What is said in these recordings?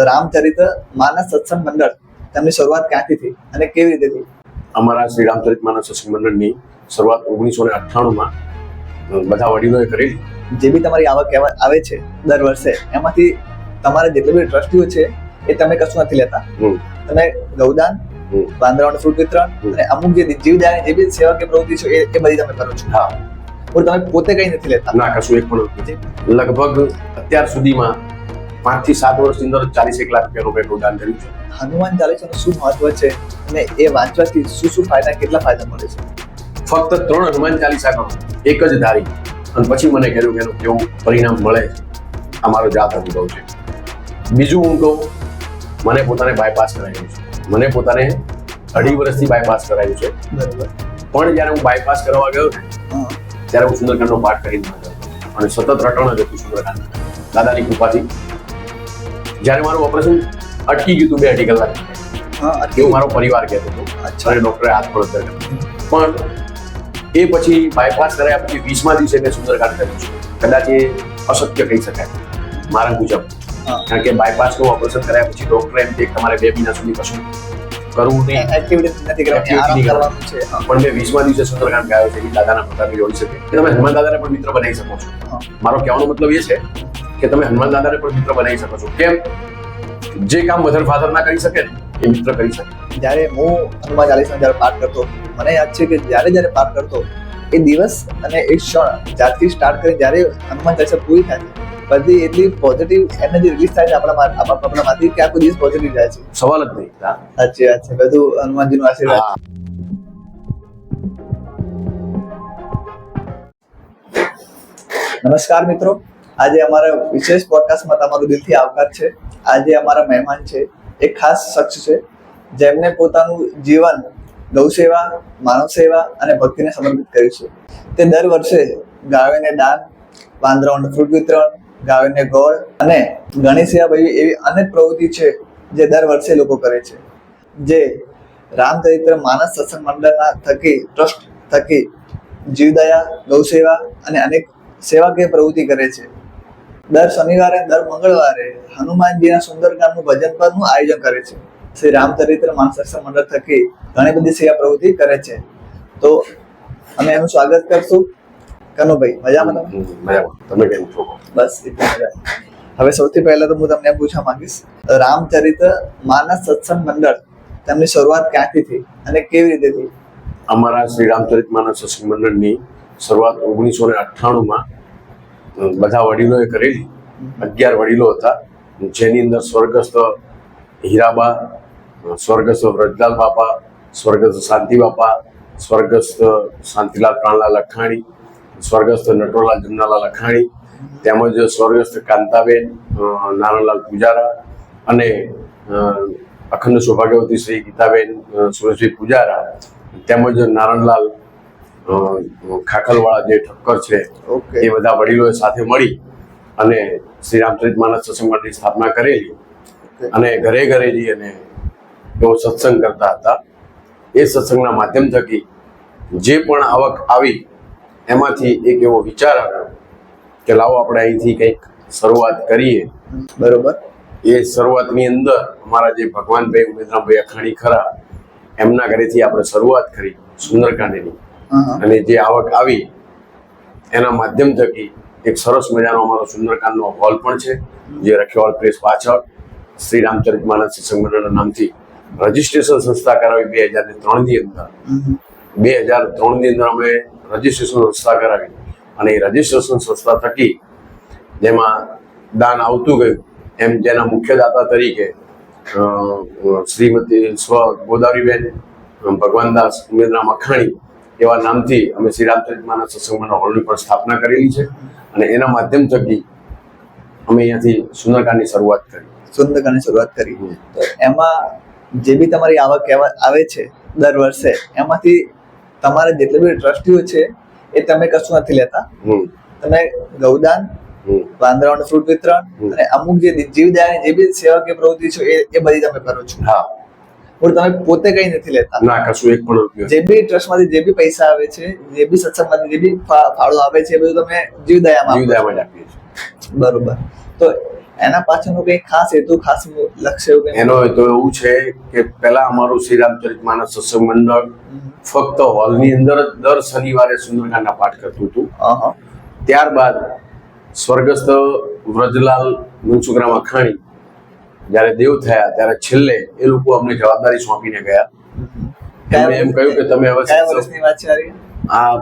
રામચરિત માનસ સત્સંગ મંડળ તેમની શરૂઆત ક્યાંથી થઈ અને કેવી રીતે થઈ? અમારા શ્રી રામચરિત માનસ સત્સંગ મંડળની શરૂઆત 1998માં બધા વડીલોએ કરેલી. જે બી તમારી આવક આવે છે દર વર્ષે, એમાંથી તમારા જેટલા બી ટ્રસ્ટીઓ છે એ તમે કશું નથી લેતા. તમે ગૌદાન, વાંદરાઓને ફ્રૂટ વિતરણ અને અમુક જે જીવદયાની જે બી સેવાકીય પ્રવૃત્તિ છે એ બધી તમે કરો છો. હા, પણ તમે પોતે કઈ નથી લેતા? ના, કશું એક પણ નથી. લગભગ અત્યાર સુધીમાં 5 થી 7 વર્ષની અંદર 41 લાખ રૂપિયાનું મેં ગૌદાન કર્યું છે. હનુમાન ચાલીસાનું શું મહત્વ છે અને એ વાંચવાથી શું શું ફાયદા, કેટલા ફાયદા મળે છે? ફક્ત 3 હનુમાન ચાલીસા કરો, એક જ ધારી, અને પછી મને કહ્યું કે એનું કેવું પરિણામ મળે. અમારો જાત અનુભવ છે. બીજું હું કહું, મને પોતાને બાયપાસ કરાવ્યું છે. મને પોતાને 2.5 વર્ષથી બાયપાસ કરાવ્યું છે. બરાબર. પણ જ્યારે હું બાયપાસ કરવા ગયો ને ત્યારે હું સુંદરકાંડનો પાઠ કરીને ગયો અને સતત રટણ જ હતું સુંદરકાંડ. દાદાની કૃપાથી જ્યારે મારું ઓપરેશન અટકી ગયું હતું 2-2.5 કલાક, એવું મારો પરિવાર કહેતો હતો અને ડોક્ટરે હાથ પર અસર કર્યો. પણ એ પછી બાયપાસ કર્યા પછી 20મા દિવસે મેં સુંદરકાંડ કર્યું છે. કદાચ એ અશક્ય કહી શકાય મારા મુજબ, કારણ કે બાયપાસનું ઓપરેશન કર્યા પછી ડોક્ટરે એમ કે તમારે 2 મહિના સુધી કશું કરવું નહીં, એક્ટિવિટી નથી કરવાની, આરામ કરવાનું છે. પણ મેં 20મા દિવસે સુંદરકાંડ ગાયો છે. દાદાના પ્રતાપે જોઈ શકે કે તમે હનુમાન દાદાને પણ મિત્ર બનાવી શકો છો. મારો કહેવાનો મતલબ એ છે કે તમે હનુમાન દાદાને પણ મિત્ર બનાવી શકો છો. કેમ? જે કામ મધર ફાધર ના કરી શકે ને એ મિત્ર કરી શકે. જ્યારે હું હનુમાન ચાલીસા જ્યારે પાઠ કરતો, મને યાદ છે કે જ્યારે પાઠ કરતો એ દિવસ અને એ ક્ષણ જ્યારથી સ્ટાર્ટ કરી જ્યારે હનુમાન ચાલીસા પૂરી થાય બધી એટલી પોઝિટિવ એનર્જી રિલીઝ થાય છે આપણામાંથી કે આખો દિવસ પોઝિટિવ જાય છે. સવાલ જ નહીં. સાચી વાત છે. બધું હનુમાનજીનો આશીર્વાદ. નમસ્કાર મિત્રો, આજે અમારા વિશેષ પોડકાસ્ટમાં તમારું દિલથી આવકાર છે. આજે અમારા મહેમાન છે એક ખાસ શખ્સ છે જેમને પોતાનું જીવન ગૌ સેવા, માનવ સેવા અને ભક્તિને સમર્પિત કર્યું છે. તે દર વર્ષે ગાયોને દાન, વાંદરાઓને ફ્રૂટ વિતરણ, ગાયોને ગોળ અને ઘણી સેવા એવી અનેક પ્રવૃત્તિ છે જે દર વર્ષે લોકો કરે છે. જે રામચરિત માનસ સત્સંગ મંડળના થકી, ટ્રસ્ટ થકી જીવદયા, ગૌ સેવા અને અનેક સેવાકીય પ્રવૃત્તિ કરે છે. દર શનિવારે, દર મંગળવારે હનુમાનજીના સુંદરકાંડનું ભજન પરનું આયોજન કરે છે. શ્રી રામચરિત્ર માનસ સત્સંગ મંડળ થકી ઘણી બધી સેવા પ્રવૃત્તિ કરે છે. તો અમે એનું સ્વાગત કરશું. કનુભાઈ, મજામાં તમે? મજામાં. તમે કેમ છો? બસ એટલી મજા. હવે સૌથી પહેલા તો હું તમને એમ પૂછવા માંગીશ, રામચરિત માનસ સત્સંગ મંડળ તેમની શરૂઆત ક્યાંથી થઈ અને કેવી રીતે થઈ? અમારા શ્રી રામચરિત માનસ સત્સંગ મંડળની શરૂઆત 1998માં બધા વડીલોએ કરેલી. 11 વડીલો હતા, જેની અંદર સ્વર્ગસ્થ હીરાબા, સ્વર્ગસ્થ વ્રજલાલ બાપા, સ્વર્ગસ્થ શાંતિ બાપા, સ્વર્ગસ્થ શાંતિલાલ પ્રાણલાલ લખાણી, સ્વર્ગસ્થ નટવરલાલ જમનાલાલ લખાણી, તેમજ સ્વર્ગસ્થ કાંતાબેન નારાયણલાલ પૂજારા અને અખંડ સૌભાગ્યવતી શ્રી ગીતાબેન સુરેશભાઈ પૂજારા, તેમજ નારાયણલાલ ખાખલવાળા જે ઠક્કર છે, એ બધા વડીલોએ સાથે મળી અને શ્રી રામચરિત માનસ સત્સંગ મંડળની સ્થાપના કરેલી અને ઘરે ઘરે જઈ અને એવો સત્સંગ કરતા હતા. એ સત્સંગના માધ્યમ થકી જે પણ આવક આવી એમાંથી એક એવો વિચાર આવ્યો કે લાવો આપણે અહીંથી કંઈક શરૂઆત કરીએ. બરોબર. એ શરૂઆતની અંદર અમારા જે ભગવાનભાઈ ઉમેદરામભાઈ અખાણી ખરા, એમના ઘરેથી આપણે શરૂઆત કરી સુંદરકાંડની. અને જે આવક આવી એના માધ્યમ થકી એક સરસ મજાનો અમારો સુંદરકાંડનો હોલ પણ છે, જે રખેવાળ પ્રેસ પાછળ શ્રી રામચરિત માનસ સત્સંગ મંડળના નામથી રજીસ્ટ્રેશન સંસ્થા કરાવી 2003ની અંદર. 2003ની અંદર અમે રજીસ્ટ્રેશન સંસ્થા કરાવી અને એ રજીસ્ટ્રેશન સંસ્થા થકી જેમાં દાન આવતું ગયું એમ જેના મુખ્ય દાતા તરીકે શ્રીમતી સ્વ ગોદાવરીબેન ભગવાનદાસ ઉમેદરામ અખાણી એવા નામથી અમે શ્રી રામચરિત માનસ સત્સંગ મંડળ હોલની પણ સ્થાપના કરેલી છે અને એના માધ્યમ થકી અમે અહીંયાથી સુંદરકાંડની શરૂઆત કરી. તો એમાં જે બી તમારી આવક આવે છે દર વર્ષે, એમાંથી તમારા જેટલા બી ટ્રસ્ટીઓ છે એ તમે કશું નથી લેતા. તમે ગૌદાન, વાંદરાઓને ફ્રૂટ વિતરણ અને અમુક જે જીવદયાની જે બી સેવાકીય પ્રવૃત્તિ છે એ બધી તમે કરો છો. હા, પણ તમે પોતે કઈ નથી લેતા? ના, કશું એક પણ રૂપિયો. જે બી ટ્રસ્ટમાંથી જે બી પૈસા આવે છે, જે બી સત્સંગમાંથી જે બી ફાળો આવે છે, એ બધું તમે જીવદયામાં જ આપીએ છીએ. બરોબર. તો એના પાછળનું કઈ ખાસ હેતુ, ખાસ લક્ષ્ય એવું કંઈ? એનો તો એવું છે કે પહેલા અમારું શ્રી રામચરિતમાનસ સત્સંગ મંડળ ફક્ત હોલની અંદર જ દર શનિવારે સુંદરકાંડના પાઠ કરતું હતું. ત્યારબાદ સ્વર્ગસ્થ વ્રજલાલ મનસુખરામ અખાણી જ્યારે દેવ થયા ત્યારે છેલ્લે એ લોકો અમને જવાબદારી સોંપીને ગયા. એમણે એમ કહ્યું કે તમે હવે કયા વર્ષની વાત છે આ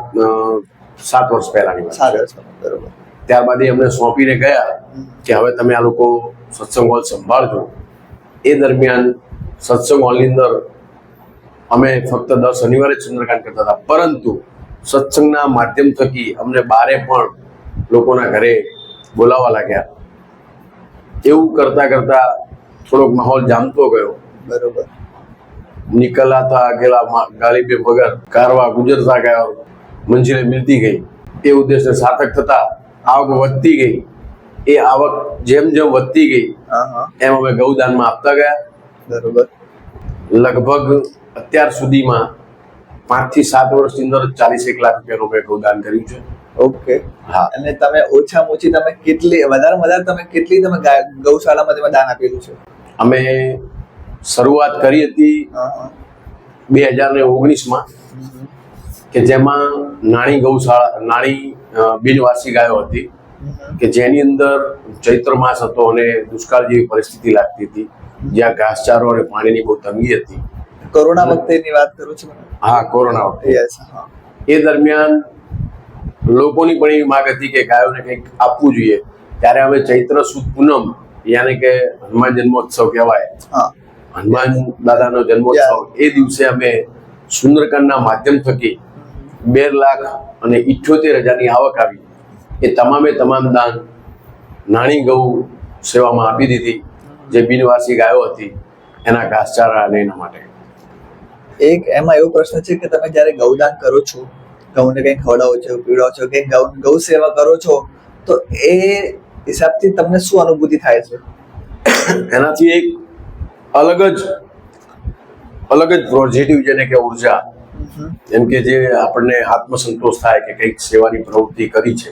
7 વર્ષ પહેલાની વાત. 7 વર્ષ, બરોબર. ત્યારબાદ એ અમને સોંપીને ગયા કે હવે તમે આ લોકો સત્સંગ હોલ સંભાળજો. એ દરમિયાન સત્સંગ હોલની અંદર અમે ફક્ત દર શનિવારે જ સુંદરકાંડ કરતા હતા, પરંતુ સત્સંગના માધ્યમ થકી અમને બારે પણ લોકોના ઘરે બોલાવવા લાગ્યા. એવું કરતા કરતા થોડોક માહોલ જામતો ગયો. બરોબર. નિકલાતા અકેલા ગાલીબે વગર કારવા ગુજરતા ગયા, મંજિલે મિલતી ગઈ. એ ઉદ્દેશને સાર્થક થતા આવક વધતી ગઈ. એ આવક જેમ જેમ વધતી ગઈ એમ અમે ગૌદાનમાં આપતા ગયા. બરોબર. લગભગ અત્યાર સુધીમાં 5 થી 7 વર્ષની અંદર 41 લાખ રૂપિયાનું મેં ગૌદાન કર્યું છે. ઓકે. હા. અને તમે ઓછામાં ઓછી તમે કેટલી, વધારેમાં વધારે તમે કેટલી તમે ગૌશાળામાં તમે દાન આપેલું છે? અમે શરૂઆત કરી હતી 2019માં, કે જેમાં નાની ગૌશાળા, નાની બિનવારસી ગાયો હતી કે જેની અંદર ચૈત્ર માસ હતો અને દુષ્કાળ જેવી પરિસ્થિતિ લાગતી હતી, જ્યાં ઘાસચારો અને પાણીની બહુ તંગી હતી. કોરોના વખતેની વાત કરું છું. હા, કોરોના વખતે. યસ. હા. એ દરમિયાન લોકોની પણ એવી માંગ હતી કે ગાયોને કંઈક આપવું જોઈએ. ત્યારે અમે ચૈત્ર સુદ પૂનમ, યાની કે હનુમાન જન્મોત્સવ કહેવાય, હનુમાન દાદાનો જન્મોત્સવ, એ દિવસે અમે સુંદરકાંડના માધ્યમ થકી 2,78,000ની આવક આવી. એ તમામે તમામ દાન નાની ગૌ સેવામાં આપી દીધી, જે બિનવાસી ગાયો હતી એના ઘાસચારા અને એના માટે. એક એમાં એવો પ્રશ્ન છે કે તમે જ્યારે ગૌદાન કરો છો, ગૌને કંઈ ખવડાવો છો, પીવડાવો છો, કે ગૌ સેવા કરો છો, તો એ હિસાબથી તમને શું અનુભૂતિ થાય છે? એનાથી એક અલગ જ પોઝિટિવ, જેને કે ઉર્જા, એમ કે જે આપણને આત્મસંતોષ થાય કે કંઈક સેવાની પ્રવૃત્તિ કરી છે,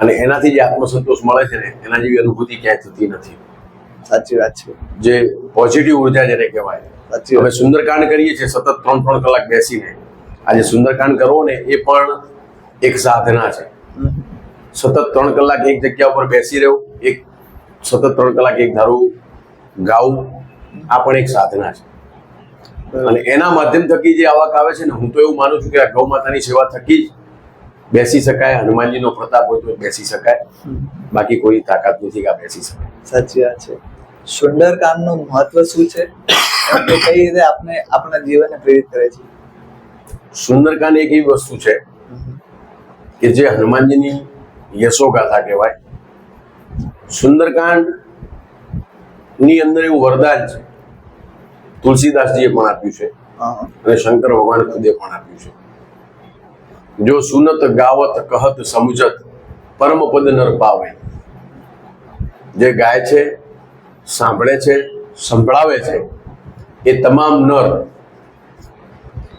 અને એનાથી જે આત્મસંતોષ મળે છે ને, એના જેવી અનુભૂતિ ક્યાંય થતી નથી. સાચી વાત છે. જે પોઝિટિવ ઉર્જા જેને કહેવાય. અમે સુંદરકાંડ કરીએ છીએ સતત 3-3 કલાક બેસીને. આજે સુંદરકાંડ કરવો ને એ પણ એક સાધના છે. સતત 3 કલાક એક જગ્યા ઉપર બેસી રહેવું, સતત 3 કલાક એક ધારું ગાવું, આ પણ એક સાધના છે. અને એના માધ્યમ થકી જે આવક આવે છે ને, હું તો એવું માનું છું કે આ ગૌ માતાની સેવા થકી જ બેસી શકાય. હનુમાનજીનો પ્રતાપ હોય તો બેસી શકાય, બાકી કોઈ તાકાત નથી કે આ બેસી શકાય. સાચી વાત છે. સુંદરકાંડનું મહત્વ શું છે? કઈ રીતે આપણા જીવનને પ્રેરિત કરે છે? સુંદરકાંડ એક એવી વસ્તુ છે કે જે હનુમાનજીની યશોગાથા કહેવાય. સુંદરકાંડ ની અંદર એવું વરદાન છે, તુલસીદાસજીએ પણ આપ્યું છે અને શંકર ભગવાન ખુદે પણ આપ્યું છે. જો સુનત ગાવત કહત સમજત પરમ પદ નર પાવે. જે ગાય છે, સાંભળે છે, સંભળાવે છે, એ તમામ નર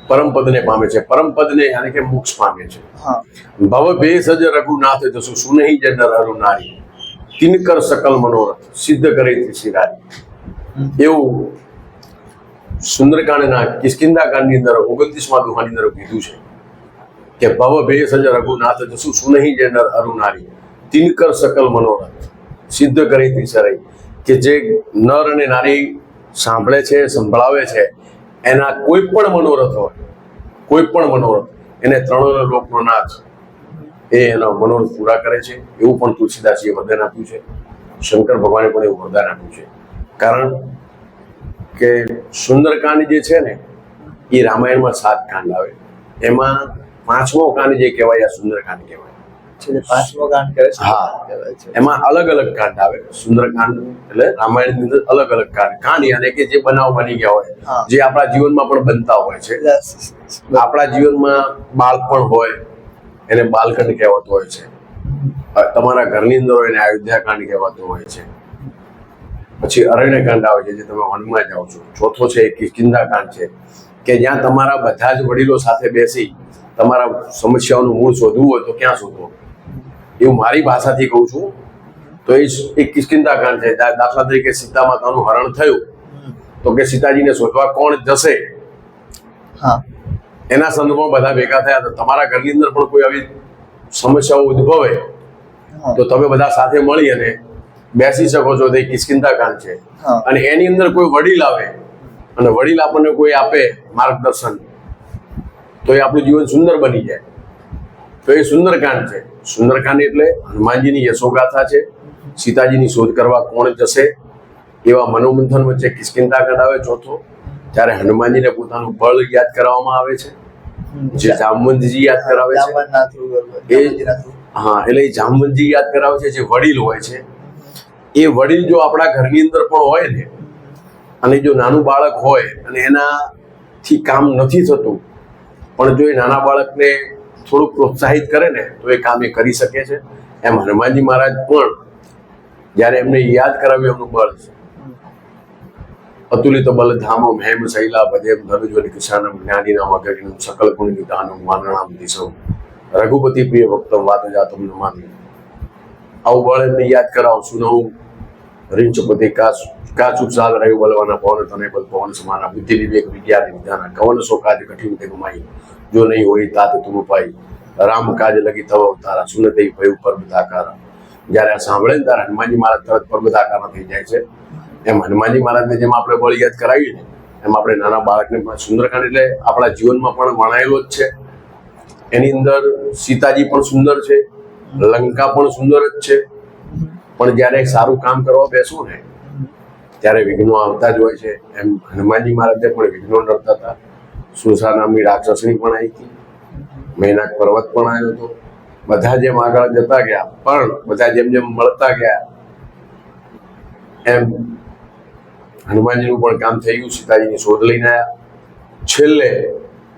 પરમ પદને પામે છે. પરમ પદને યાની કે મોક્ષ પામે છે. ભવ ભેષજ રઘુનાથ જસુ સુનહી જ નર અરુ નારી તિનકર સકલ મનોરથ સિદ્ધ કરે શિરારી. એવું સુંદરકાંડના કિષ્કિંધા કાંડની અંદર 29મા દોહાની અંદર કીધું છે કે ભવ ભેષજ રઘુનાથ જસુ સુનહી જ નર અરુ નારી તિનકર સકલ મનોરથ સિદ્ધ કરે શિરારી. કે જે નર અને નારી સાંભળે છે, સંભળાવે છે, એના કોઈ પણ મનોરથ હોય, કોઈ પણ મનોરથ, એને 3 લોકનો નાથ એ એના મનોરથ પૂરા કરે છે. એવું પણ તુલસીદાસજીએ વરદાન આપ્યું છે. શંકર ભગવાને પણ એવું વરદાન આપ્યું છે. કારણ કે સુંદરકાંડ જે છે ને, એ રામાયણમાં 7 કાંડ આવે, એમાં 5મો કાંડ જે કહેવાય આ સુંદરકાંડ કહેવાય. 5મો કાંડ કહેવાય છે. હા, એમાં અલગ અલગ કાંડ આવે. સુંદરકાંડ એટલે રામાયણની અંદર અલગ અલગ કાંડ યાને કે જે બનાવ બની ગયા હોય, જે આપણા જીવનમાં પણ બનતા હોય છે. આપણા જીવનમાં બાળપણ હોય એને બાલકાંડ કહેવાતો હોય છે. તમારા ઘરની અંદર હોય એને અયોધ્યાકાંડ કહેવાતો હોય છે. પછી અરણ્યકાંડ આવે છે, જે તમે વનમાં જાઓ છો. ચોથો છે કિષ્કિંધાકાંડ છે, કે જ્યાં તમારા બધા જ વડીલો સાથે બેસી તમારા સમસ્યાઓનું મૂળ શોધવું હોય તો ક્યાં શોધવો. એવું મારી ભાષાથી કહું છું તો એ એક કિષ્કિંધા કાંડ છે. દાખલા તરીકે સીતા માતાનું હરણ થયું તો કે સીતાજીને શોધવા કોણ જશે, હા એના સંદર્ભમાં બધા ભેગા થયા. તો તમારા ઘરની અંદર પણ કોઈ આવી સમસ્યાઓ ઉદ્ભવે તો તમે બધા સાથે મળી અને બેસી શકો છો. તો એ કિષ્કિંધા કાંડ છે. હા. અને એની અંદર કોઈ વડીલ આવે અને વડીલ આપણને કોઈ આપે માર્ગદર્શન, તો એ આપણું જીવન સુંદર બની જાય. તો એ સુંદરકાંડ છે. સુંદરકાંડ એટલે હનુમાનજીની યશોગાથા છે. સીતાજીની શોધ કરવા કોણ જશે એવા મનોમંથન વચ્ચે કિષ્કિંધા કાંડ આવે ચોથો. ત્યારે હનુમાનજીને પોતાનું બળ યાદ કરાવવામાં આવે છે, જે જામવંતજી યાદ કરાવે છે. હા, એટલે એ જામવંતજી યાદ કરાવે છે. જે વડીલ હોય છે એ વડીલ જો આપણા ઘરની અંદર પણ હોય ને, અને જો નાનું બાળક હોય અને એનાથી કામ નથી થતું, પણ જો એ નાના બાળકને થોડુંક પ્રોત્સાહિત કરે ને તો એ કામ એ કરી શકે છે. એમ હનુમાનજી મહારાજ પણ જ્યારે એમને યાદ કરાવ્યું એમનું બળ છે. અતુલિત બલ ધામમ હેમ શૈલા ભજેમ ધનુજ્વલ કિશાનમ જ્ઞાનીનામ અગરીનમ સકલ ગુણ નિધાનમ વાનરામ દિશમ રઘુપતિ પ્રિય ભક્તમ વાત જાતમ નમામિ. આવું બળ એમને યાદ કરાવો. સુનહું રીંચપતિ કાચુક સાગ રહ્યું બલવાના પવન તને બલ પવન સમાના બુદ્ધિ વિવેક વિજ્ઞાન વિધાના કવન સો કાજ કઠિન તે ગુમાઈ જો નહીં હોય તાત તુમ પાઈ રામ કાજ લગી તવ અવતારા સુનતે ભય ઉપર બધાકારા. જ્યારે આ સાંભળે ને ત્યારે હનુમાનજી મહારાજ તરત પરબધાકારા થઈ જાય છે. એમ હનુમાનજી મહારાજને જેમ આપણે બળ યાદ કરાવીએ ને એમ આપણે નાના બાળકને પણ સુંદરકાંડ એટલે આપણા જીવનમાં પણ વણાયેલો જ છે. એની અંદર સીતાજી પણ સુંદર છે, લંકા પણ સુંદર જ છે. પણ જ્યારે સારું કામ કરવા બેસવું ને ત્યારે વિઘ્નો આવતા જ હોય છે. એમ હનુમાનજી મહારાજને પણ વિઘ્નો નડતા હતા. સુરસા નામની રાક્ષસની પણ આવી હતી, મૈનાક પર્વત પણ આવ્યો હતો. બધા જેમ આગળ જતા ગયા પણ બધા જેમ જેમ મળતા ગયા એમ હનુમાનજીનું પણ કામ થઈ ગયું. સીતાજીની શોધ લઈને આવ્યા. છેલ્લે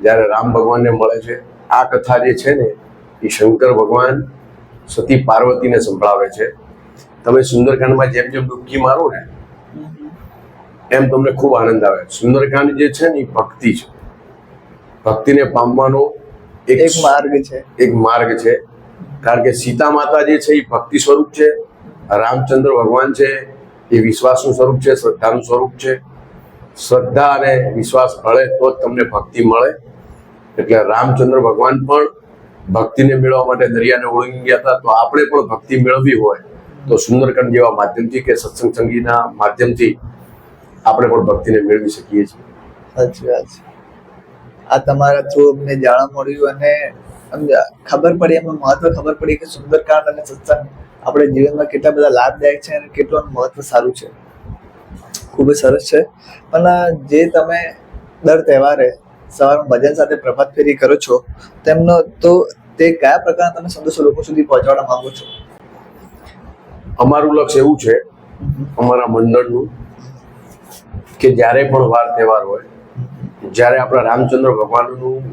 જ્યારે રામ ભગવાનને મળે છે, આ કથા જે છે ને એ શંકર ભગવાન સતી પાર્વતીને સંભળાવે છે. તમે સુંદરકાંડમાં જેમ જેમ ડૂબકી મારો ને એમ તમને ખૂબ આનંદ આવે. સુંદરકાંડ જે છે ને એ ભક્તિ છે. ભક્તિને પામવાનો એક માર્ગ છે. કારણ કે સીતા માતા જે છે એ ભક્તિ સ્વરૂપ છે, રામચંદ્ર ભગવાન છે એ વિશ્વાસનું સ્વરૂપ છે, શ્રદ્ધાનું સ્વરૂપ છે. શ્રદ્ધા અને વિશ્વાસ મળે તો જ તમને ભક્તિ મળે. એટલે રામચંદ્ર ભગવાન પણ ભક્તિને મેળવવા માટે દરિયાને ઓળંગી ગયા હતા. તો આપણે પણ ભક્તિ મેળવવી હોય તો સુંદરકાંડ જેવા માધ્યમથી કે સત્સંગ સંગીતના માધ્યમથી આપણે પણ ભક્તિને મેળવી શકીએ છીએ. સાચી વાત છે. આ તમારા થ્રુ અમને જાણવા મળ્યું અને ખબર પડી, એમાં મહત્વ ખબર પડી કે સુંદરકાંડ અને સત્સંગ આપણે જીવનમાં કેટલા બધા લાભદાયક છે અને કેટલું મહત્વ સારું છે. ખૂબ જ સરસ છે. પણ જે તમે દર તહેવારે સવારમાં ભજન સાથે પ્રભાત ફેરી કરો છો તેમનો તો તે કયા પ્રકારના તમે સંદેશો લોકો સુધી પહોંચાડવા માંગો છો? અમારું લક્ષ્ય એવું છે અમારા મંડળનું કે જ્યારે પણ વાર તહેવાર હોય, જ્યારે આપણા રામચંદ્ર ભગવાનનું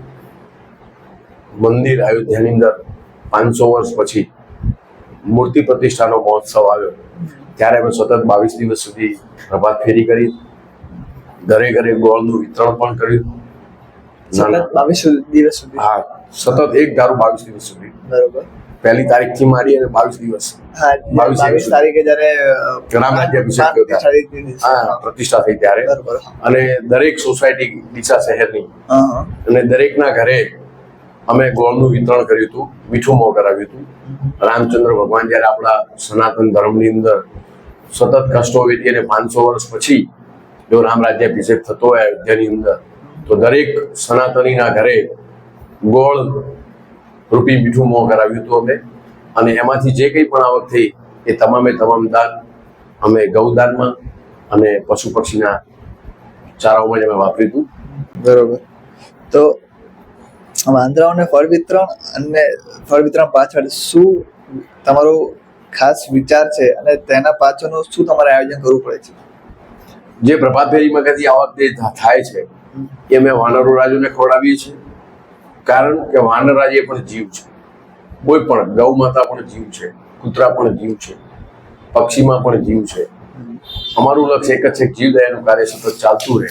મંદિર અયોધ્યાની અંદર 500 વર્ષ પછી મૂર્તિ પ્રતિષ્ઠાનો મહોત્સવ આવ્યો, ત્યારે અમે સતત 22 દિવસ સુધી પ્રભાત ફેરી કરી. ઘરે ઘરે ગોળનું વિતરણ પણ કર્યું. 22 દિવસ સુધી? હા, સતત એક ધારું 22 દિવસ સુધી. બરોબર. પહેલી તારીખથી માંડી અને 22 દિવસ. 22 તારીખે જ્યારે રામ રાજ્યાભિષેક પ્રતિષ્ઠા થઈ ત્યારે. અને દરેક સોસાયટી ડીસા શહેરની અને દરેકના ઘરે અમે ગોળનું વિતરણ કર્યું હતું, મીઠું મોં કરાવ્યું હતું. રામચંદ્ર ભગવાન જ્યારે આપણા સનાતન ધર્મની અંદર સતત કષ્ટો વેઠી અને 500 વર્ષ પછી જો રામ રાજ્યાભિષેક થતો હોય અયોધ્યાની અંદર, તો દરેક સનાતનીના ઘરે ગોળ રૂપી મીઠું મોં કરાવ્યું હતું અમે. અને એમાંથી જે કંઈ પણ આવક થઈ એ તમામે તમામ દાન અમે ગૌદાનમાં અને પશુ પક્ષીના ચારાઓમાં જ અમે વાપર્યું હતું. બરોબર. તો વાંદરાઓને ફળ વિતરણ પાછળ શું તમારો ખાસ વિચાર છે અને તેના પાછળનું શું તમારે આયોજન કરવું પડે છે? જે પ્રભાત ફેરીમાં કદી આવક થાય છે એ અમે વાનરો રાજોને ખવડાવીએ છીએ. કારણ કે વાનર રાજ એ પણ જીવ છે. કોઈ પણ ગૌ માતા પણ જીવ છે, કૂતરા પણ જીવ છે, પક્ષીમાં પણ જીવ છે. અમારું લક્ષ્ય એક જ છે, જીવદયાનું કાર્ય સતત ચાલતું રહે.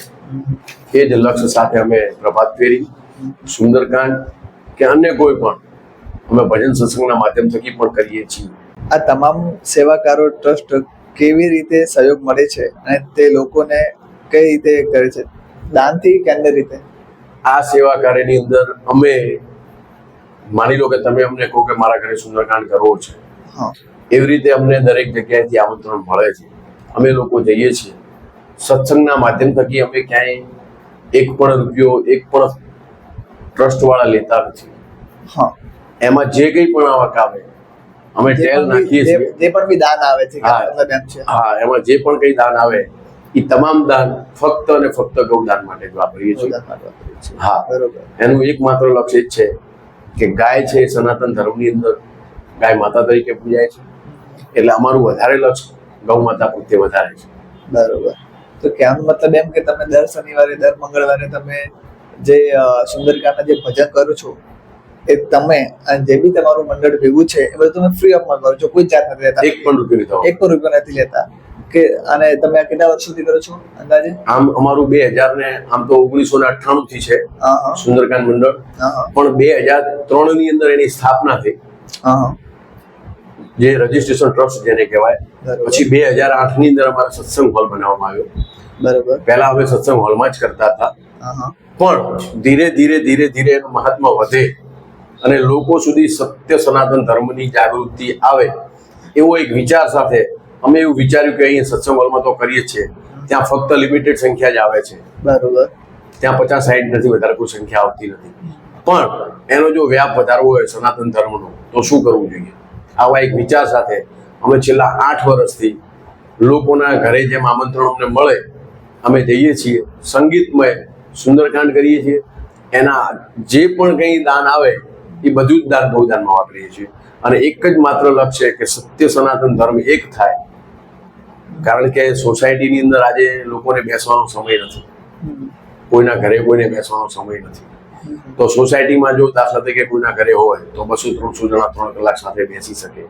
એ જ લક્ષ્ય સાથે અમે પ્રભાત ફેરી, સુંદરકાંડ કે અન્ય કોઈ પણ અમે ભજન સત્સંગના માધ્યમ થકી પણ કરીએ છીએ. આ તમામ સેવાકારો ટ્રસ્ટ કેવી રીતે સહયોગ મળે છે અને તે લોકોને કઈ રીતે કરે છે, દાનથી કે અન્ય રીતે? આ સેવા કાર્યની અંદર અમે માની લો કે તમે અમને કહો કે મારા ઘરે સુંદરકાંડ કરવો છે, હા એવી રીતે અમને દરેક જગ્યાએથી આમંત્રણ મળે છે. અમે લોકો જઈએ છીએ. સત્સંગના માધ્યમ થકી અમે ક્યાંય એક પણ રૂપિયો એક પણ ટ્રસ્ટ વાળા લેતા નથી. હા એમાં જે કંઈ પણ આવક આવે અમે ટેલ નાખીએ છીએ. જે પણ બી દાન આવે છે, હા. મતલબ એમ છે. હા, એમાં જે પણ કંઈ દાન આવે એ તમામ દાન ફક્ત અને ફક્ત ગૌદાન માટે જ વાપરીએ છીએ. ગૌદાન માટે વાપરીએ છીએ. હા, બરોબર. એનું એકમાત્ર લક્ષ્ય જ છે કે ગાય છે એ સનાતન ધર્મની અંદર ગાય માતા તરીકે પૂજાય છે, એટલે અમારું વધારે લક્ષ્ય ગૌ માતા પ્રત્યે વધારે છે. બરોબર. તો કહેવાનો મતલબ એમ કે તમે દર શનિવારે દર મંગળવારે તમે જે સુંદરકાંડના જે ભજન કરો છો એ તમે અને જે બી તમારું મંડળ ભેગું છે એ બધું તમે ફ્રી ઓફમાં કરો છો, કોઈ ચાર્જ નથી લેતા? એક પણ રૂપિયો નહીં થવો. એક પણ રૂપિયો નથી લેતા કે? અને તમે આ કેટલા વર્ષોથી કરો છો અંદાજે? આમ અમારું 2000 ને આમ તો 1998 થી છે હા હા સુંદરકાંડ મંડળ, હા પણ 2003 ની અંદર એની સ્થાપના થઈ, હા જે રજીસ્ટ્રેશન ટ્રસ્ટ જેને કહેવાય. બરોબર. પછી 2008 ની અંદર અમારો સત્સંગ હોલ બનાવવામાં આવ્યો. બરોબર. પહેલા અમે સત્સંગ હોલમાં જ કરતા હતા, હા હા પણ ધીરે ધીરે એનું મહાત્મા વધે અને લોકો સુધી સત્ય સનાતન ધર્મની જાગૃતિ આવે એવો એક વિચાર સાથે અમે એવું વિચાર્યું કે અહીંયા સત્સંગ હોલમાં તો કરીએ જ છીએ, ત્યાં ફક્ત લિમિટેડ સંખ્યા જ આવે છે, બરોબર. ત્યાં 50-60 નથી, વધારે કોઈ સંખ્યા આવતી નથી. પણ એનો જો વ્યાપ વધારવો હોય સનાતન ધર્મનો તો શું કરવું જોઈએ? આવા એક વિચાર સાથે અમે છેલ્લા 8 વર્ષથી લોકોના ઘરે જેમ આમંત્રણ અમને મળે અમે જઈએ છીએ, સંગીતમય સુંદરકાંડ કરીએ છીએ. એના જે પણ કંઈ દાન આવે એ બધું જ દાન ગૌદાનમાં વાપરીએ છીએ. અને એક જ માત્ર લક્ષ્ય કે સત્ય સનાતન ધર્મ એક થાય, કારણ કે સોસાયટીની અંદર આજે લોકોને બેસવાનો સમય નથી, કોઈના ઘરે કોઈને બેસવાનો સમય નથી. તો સોસાયટીમાં જો દાખલા તરીકે કોઈના ઘરે હોય તો 200-300 જણા 3 કલાક સાથે બેસી શકે,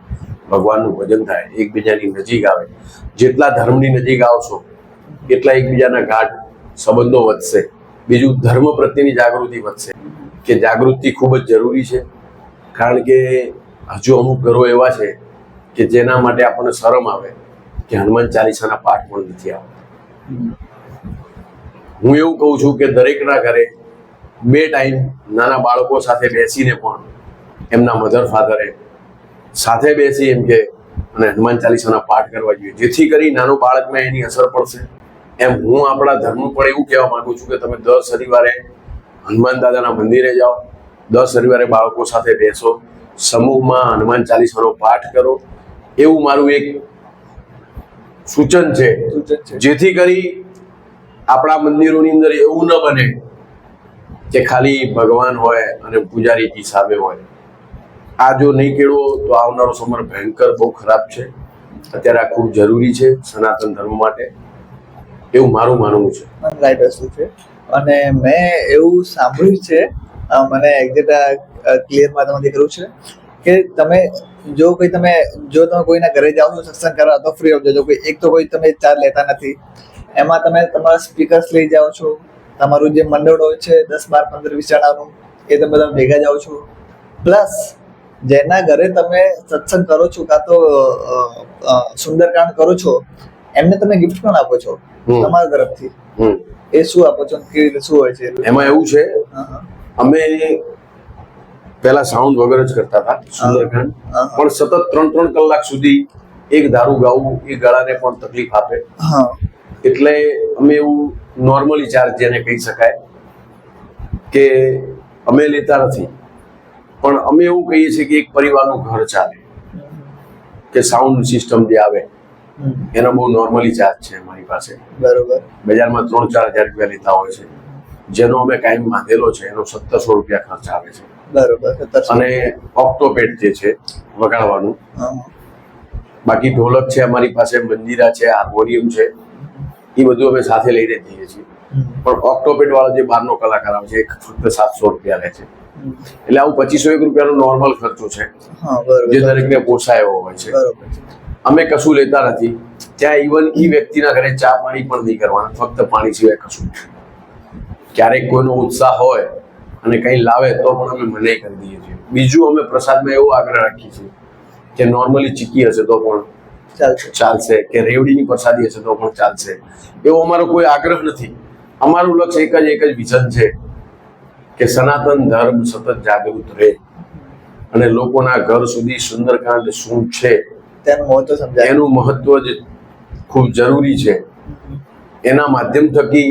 ભગવાનનું ભજન થાય, એકબીજાની નજીક આવે. જેટલા ધર્મની નજીક આવશો એટલા એકબીજાના ગાઢ સંબંધો વધશે. બીજું, ધર્મ પ્રત્યેની જાગૃતિ વધશે, કે જાગૃતિ ખૂબ જ જરૂરી છે. કારણ કે હજુ અમુક ઘરો એવા છે કે જેના માટે આપણને શરમ આવે કે હનુમાન ચાલીસાના પાઠ પણ નથી આવતા. હું એવું કહું છું કે દરેકના ઘરે 2 ટાઈમ નાના બાળકો સાથે બેસીને પણ એમના મધર ફાધરે સાથે બેસી એમ કે અને હનુમાન ચાલીસાના પાઠ કરવા જોઈએ, જેથી કરી નાનું બાળકમાં એની અસર પડશે. એમ હું આપણા ધર્મનું પણ એવું કહેવા માંગુ છું કે તમે દર શનિવારે હનુમાન દાદાના મંદિરે જાઓ, દર શનિવારે બાળકો સાથે બેસો, સમૂહમાં હનુમાન ચાલીસાનો પાઠ કરો. એવું મારું એક સૂચન છે, જેથી કરી આપણા મંદિરોની અંદર એવું ન બને કે ખાલી ભગવાન હોય અને પૂજારીજી સામે હોય. આ જો નહીં કેળવો તો આવનારો સમય ભયંકર બહુ ખરાબ છે. અત્યારે આ ખૂબ જરૂરી છે સનાતન ધર્મ માટે, એવું મારું માનવું છે. રાઈટ વસ્તુ છે. અને મેં એવું સાંભળ્યું છે, મને એક્ઝેક્ટ ક્લિયરમાં તમારે કરવું છે કે તમે જો તમે કોઈના ઘરે જાઓ છો સત્સંગ કરવા તો ફ્રી ઓફ જજો. કોઈ તમે ચાર્જ લેતા નથી. એમાં તમે તમારા સ્પીકર્સ લઈ જાઓ છો, તમારું જે મંડળ હોય છે 10, 12, 15, 20 જણાનું એ તમે બધા ભેગા જાઓ છો. પ્લસ જેના ઘરે તમે સત્સંગ કરો છો કાં તો સુંદરકાંડ કરો છો એમને તમે ગિફ્ટ પણ આપો છો તમારા તરફથી. એ શું આપો છો, કેવી રીતે, શું હોય છે એમાં? એવું છે, અમે પહેલા સાઉન્ડ વગર જ કરતા હતા સુંદરકાંડ, પણ સતત 3-3 કલાક સુધી એક ધારું ગાવું એ ગળાને પણ તકલીફ આપે. એટલે અમે એવું નોર્મલી ચાર્જ જેને કહી શકાય કે અમે લેતા નથી, પણ અમે એવું કહીએ છીએ કે એક પરિવારનું ઘર ચાલે કે સાઉન્ડ સિસ્ટમ જે આવે એનો બહુ નોર્મલી ચાર્જ છે અમારી પાસે. બરોબર. બજારમાં 3-4 હજાર રૂપિયા લેતા હોય છે, જેનો અમે કાયમ બાંધેલો છે એનો 1700 રૂપિયા ખર્ચ આવે છે. બરોબર. અને ઓક્ટોપેડ જે છે વગાડવાનું, બાકી ઢોલક છે અમારી પાસે, મંજીરા છે, હાર્મોનિયમ છે, એ બધું અમે સાથે લઈને જઈએ છીએ. પણ ઓક્ટોપેડ વાળો જે બહારનો કલાકાર આવે છે એ ફક્ત 700 રૂપિયા લે છે. એટલે આવું 2501 રૂપિયાનો નોર્મલ ખર્ચો છે જે દરેકને પોસાય એવો હોય છે. અમે કશું લેતા નથી ત્યાં. ઇવન એ વ્યક્તિના ઘરે ચા પાણી પણ નહીં કરવાના, ફક્ત પાણી સિવાય કશું. ક્યારેક કોઈનો ઉત્સાહ હોય અને કંઈ લાવે તો પણ અમે મનાઈ કરી દઈએ છીએ. બીજું, અમે પ્રસાદમાં એવો આગ્રહ રાખીએ છીએ કે નોર્મલી ચીકી હશે તો પણ ચાલશે, કે રેવડીની પ્રસાદી હશે તો પણ ચાલશે. એવો અમારો કોઈ આગ્રહ નથી. અમારું લક્ષ્ય એક જ વિઝન છે કે સનાતન ધર્મ સતત જાગૃત રહે અને લોકોના ઘર સુધી સુંદરકાંડ શું છે એનું મહત્વ જ ખૂબ જરૂરી છે. એના માધ્યમ થકી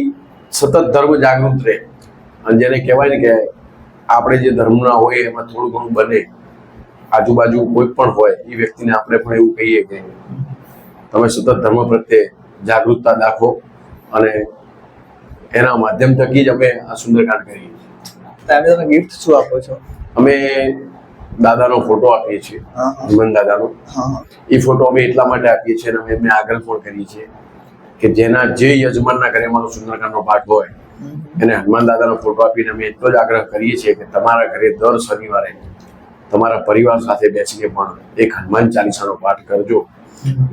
સતત ધર્મ જાગૃત રહે. અને જેને કહેવાય ને કે આપણે જે ધર્મના હોય એમાં થોડું ઘણું બને, આજુબાજુ કોઈ પણ હોય એ વ્યક્તિને આપણે પણ એવું કહીએ કે તમે સતત ધર્મ પ્રત્યે જાગૃતતા દાખવો, અને એના માધ્યમ થકી જ અમે આ સુંદરકાંડ કરીએ છીએ. તમે ગિફ્ટ શું આપો છો? અમે દાદાનો ફોટો આપીએ છીએ, હનુમાન દાદાનો. એ ફોટો અમે એટલા માટે આપીએ છીએ અને અમે એમને આગ્રહ પણ કરીએ છીએ કે જેના જે યજમાનના ઘરે અમારો સુંદરકાંડનો પાઠ હોય એને હનુમાન દાદાનો ફોટો આપીને અમે એટલો જ આગ્રહ કરીએ છીએ કે તમારા ઘરે દર શનિવારે તમારા પરિવાર સાથે બેસીને પણ એક હનુમાન ચાલીસાનો પાઠ કરજો,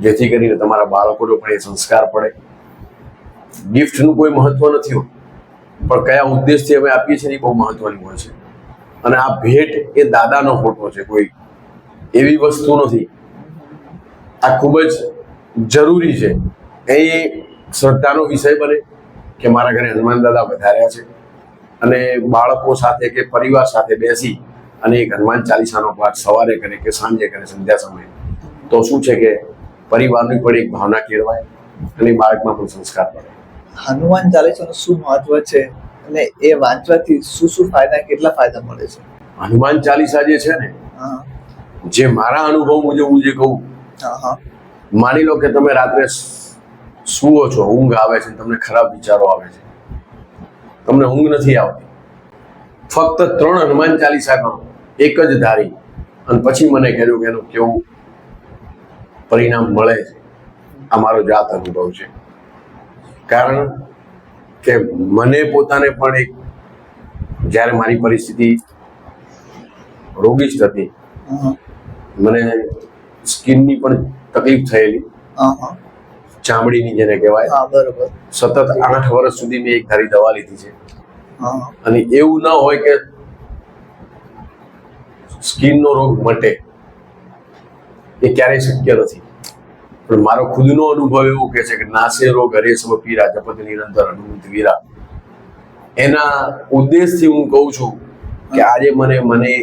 જેથી કરીને તમારા બાળકોનો પણ એ સંસ્કાર પડે. ગિફ્ટનું કોઈ મહત્વ નથી હોતું, પણ કયા ઉદ્દેશથી અમે આપીએ છીએ એ બહુ મહત્વની હોય છે. અને આ ભેટ એ દાદાનો ફોટો છે, કોઈ એવી વસ્તુ નથી. આ ખૂબ જ જરૂરી છે. એ શ્રદ્ધાનો વિષય બને કે મારા ઘરે હનુમાન દાદા વધાર્યા છે, અને બાળકો સાથે કે પરિવાર સાથે બેસી અને એક હનુમાન ચાલીસાનો પાઠ સવારે કરે કે સાંજે કરે, સંધ્યા સમયે, તો શું છે કે પરિવારની પણ એક ભાવના કેળવાય અને બાળકમાં પણ સંસ્કાર પડે. હનુમાન ચાલીસાનું શું મહત્વ છે અને એ વાંચવાથી શું ફાયદા, કેટલા ફાયદા મળે છે? હનુમાન ચાલીસા જે છે ને, જે મારા અનુભવ મુજબ હું જે કહું, માની લો કે તમે રાત્રે સુવો છો, ઊંઘ આવે છે, તમને ખરાબ વિચારો આવે છે, તમને ઊંઘ નથી આવતી, ફક્ત 3 હનુમાન ચાલીસા કરો એક જ ધારી, અને પછી મને કહેજો કે એનું કેવું પરિણામ મળે છે. આ મારો જાત અનુભવ છે. કારણ કે મને પોતાને પણ એક, જ્યારે મારી પરિસ્થિતિ રોગીશ હતી, મને સ્કિનની પણ તકલીફ થયેલી, ચામડીની જેને કહેવાય, સતત 8 વર્ષ સુધી મેં એક ધારી દવા લીધી છે. અને એવું ન હોય કે સ્કિનનો રોગ મટે, એ ક્યારેય શક્ય નથી. પણ મારો ખુદનો અનુભવ એવો કહે છે કે નાસે રોગ હરે સબ પીરા, જપત નિરંતર હનુમંત વીરા. એના ઉદ્દેશથી હું કહું છું કે આજે મને